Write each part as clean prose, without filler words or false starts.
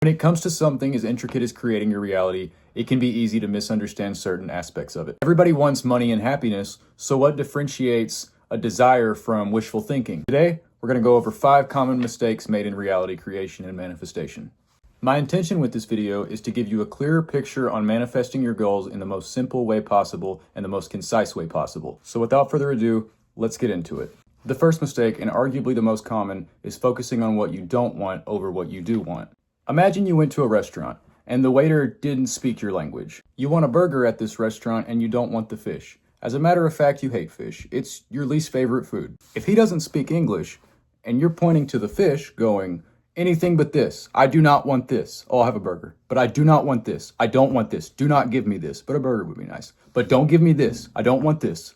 When it comes to something as intricate as creating your reality, it can be easy to misunderstand certain aspects of it. Everybody wants money and happiness, so what differentiates a desire from wishful thinking? Today, we're going to go over 5 common mistakes made in reality creation and manifestation. My intention with this video is to give you a clearer picture on manifesting your goals in the most simple way possible and the most concise way possible. So without further ado, let's get into it. The first mistake, and arguably the most common, is focusing on what you don't want over what you do want. Imagine you went to a restaurant and the waiter didn't speak your language. You want a burger at this restaurant and you don't want the fish. As a matter of fact, you hate fish. It's your least favorite food. If he doesn't speak English and you're pointing to the fish going, anything but this. I do not want this. Oh, I'll have a burger. But I do not want this. I don't want this. Do not give me this. But a burger would be nice. But don't give me this. I don't want this.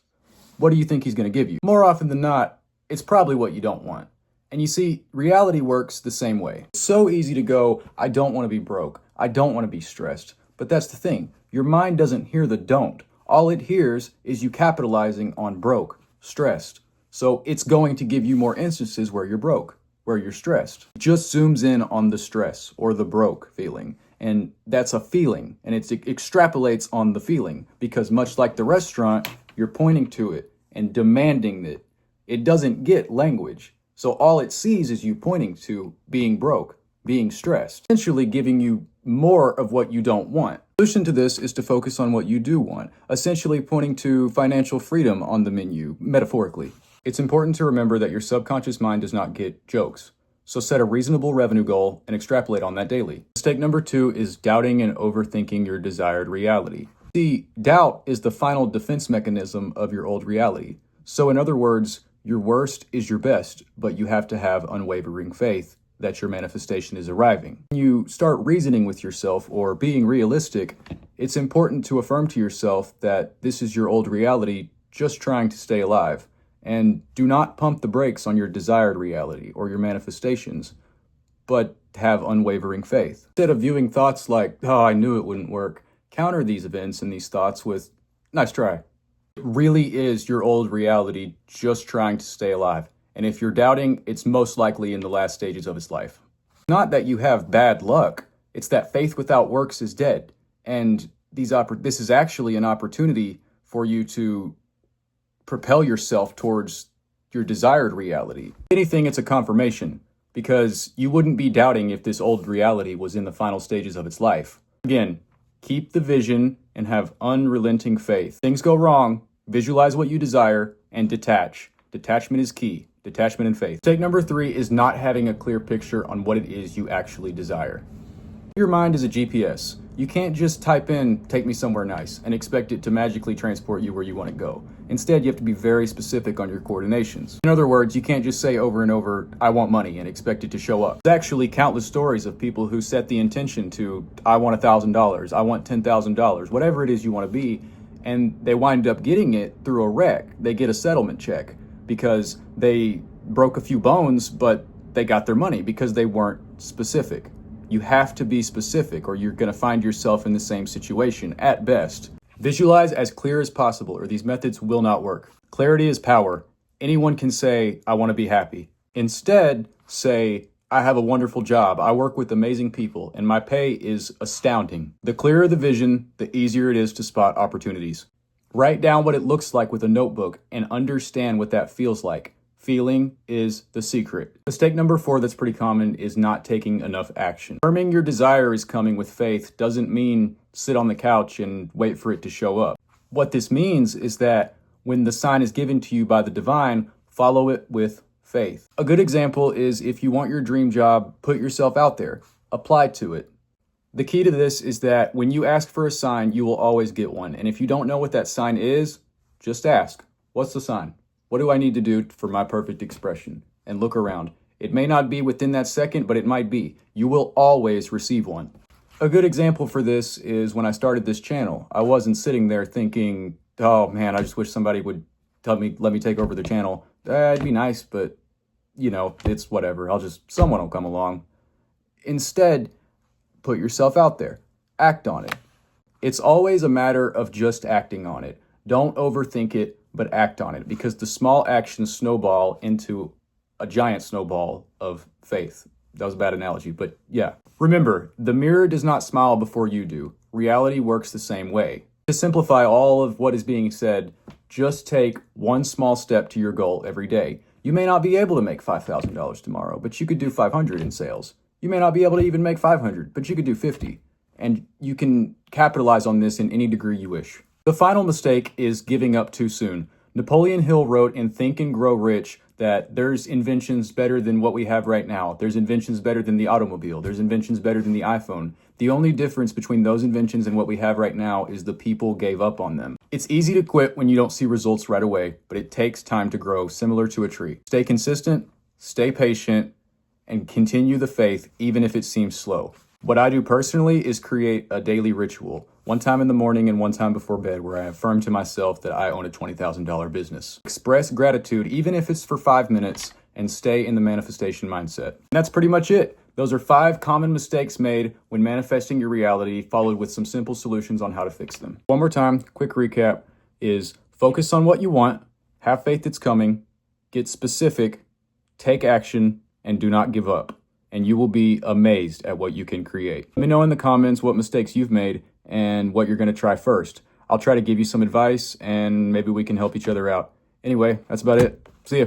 What do you think he's going to give you? More often than not, it's probably what you don't want. And you see, reality works the same way. It's so easy to go, I don't want to be broke. I don't want to be stressed. But that's the thing. Your mind doesn't hear the don't. All it hears is you capitalizing on broke, stressed. So it's going to give you more instances where you're broke, where you're stressed. It just zooms in on the stress or the broke feeling. And that's a feeling. And it extrapolates on the feeling. Because much like the restaurant, you're pointing to it and demanding it. It doesn't get language. So all it sees is you pointing to being broke, being stressed, essentially giving you more of what you don't want. The solution to this is to focus on what you do want, essentially pointing to financial freedom on the menu, metaphorically. It's important to remember that your subconscious mind does not get jokes. So set a reasonable revenue goal and extrapolate on that daily. Mistake number 2 is doubting and overthinking your desired reality. See, doubt is the final defense mechanism of your old reality. So in other words, your worst is your best, but you have to have unwavering faith that your manifestation is arriving. When you start reasoning with yourself or being realistic, it's important to affirm to yourself that this is your old reality just trying to stay alive. And do not pump the brakes on your desired reality or your manifestations, but have unwavering faith. Instead of viewing thoughts like, oh, I knew it wouldn't work, counter these events and these thoughts with, nice try. It really is your old reality just trying to stay alive. And if you're doubting, it's most likely in the last stages of its life. Not that you have bad luck, it's that faith without works is dead. And this is actually an opportunity for you to propel yourself towards your desired reality. If anything, it's a confirmation, because you wouldn't be doubting if this old reality was in the final stages of its life. Again, keep the vision and have unrelenting faith. Things go wrong, visualize what you desire, and detach. Detachment is key. Detachment and faith. Mistake number 3 is not having a clear picture on what it is you actually desire. Your mind is a GPS. You can't just type in, take me somewhere nice, and expect it to magically transport you where you want to go. Instead, you have to be very specific on your coordinations. In other words, you can't just say over and over, I want money, and expect it to show up. There's actually countless stories of people who set the intention to, I want $1,000, I want $10,000, whatever it is you want to be, and they wind up getting it through a wreck. They get a settlement check because they broke a few bones, but they got their money because they weren't specific. You have to be specific or you're going to find yourself in the same situation at best. Visualize as clear as possible or these methods will not work. Clarity is power. Anyone can say, I want to be happy. Instead, say, I have a wonderful job. I work with amazing people and my pay is astounding. The clearer the vision, the easier it is to spot opportunities. Write down what it looks like with a notebook and understand what that feels like. Feeling is the secret. Mistake number 4 that's pretty common is not taking enough action. Affirming your desire is coming with faith doesn't mean sit on the couch and wait for it to show up. What this means is that when the sign is given to you by the divine, follow it with faith. A good example is if you want your dream job, put yourself out there, apply to it. The key to this is that when you ask for a sign, you will always get one. And if you don't know what that sign is, just ask, what's the sign? What do I need to do for my perfect expression? And look around. It may not be within that second, but it might be. You will always receive one. A good example for this is when I started this channel. I wasn't sitting there thinking, oh man, I just wish somebody would let me take over the channel. It'd be nice, but you know, it's whatever. Someone will come along. Instead, put yourself out there. Act on it. It's always a matter of just acting on it. Don't overthink it, but act on it, because the small actions snowball into a giant snowball of faith. That was a bad analogy, but yeah. Remember, the mirror does not smile before you do. Reality works the same way. To simplify all of what is being said, just take one small step to your goal every day. You may not be able to make $5,000 tomorrow, but you could do 500 in sales. You may not be able to even make 500, but you could do 50. And you can capitalize on this in any degree you wish. The final mistake is giving up too soon. Napoleon Hill wrote in Think and Grow Rich that there's inventions better than what we have right now. There's inventions better than the automobile. There's inventions better than the iPhone. The only difference between those inventions and what we have right now is the people gave up on them. It's easy to quit when you don't see results right away, but it takes time to grow, similar to a tree. Stay consistent, stay patient, and continue the faith even if it seems slow. What I do personally is create a daily ritual, one time in the morning and one time before bed, where I affirm to myself that I own a $20,000 business. Express gratitude, even if it's for 5 minutes, and stay in the manifestation mindset. And that's pretty much it. Those are 5 common mistakes made when manifesting your reality, followed with some simple solutions on how to fix them. One more time, quick recap is focus on what you want, have faith it's coming, get specific, take action, and do not give up. And you will be amazed at what you can create. Let me know in the comments what mistakes you've made and what you're going to try first. I'll try to give you some advice and maybe we can help each other out. Anyway, that's about it. See ya.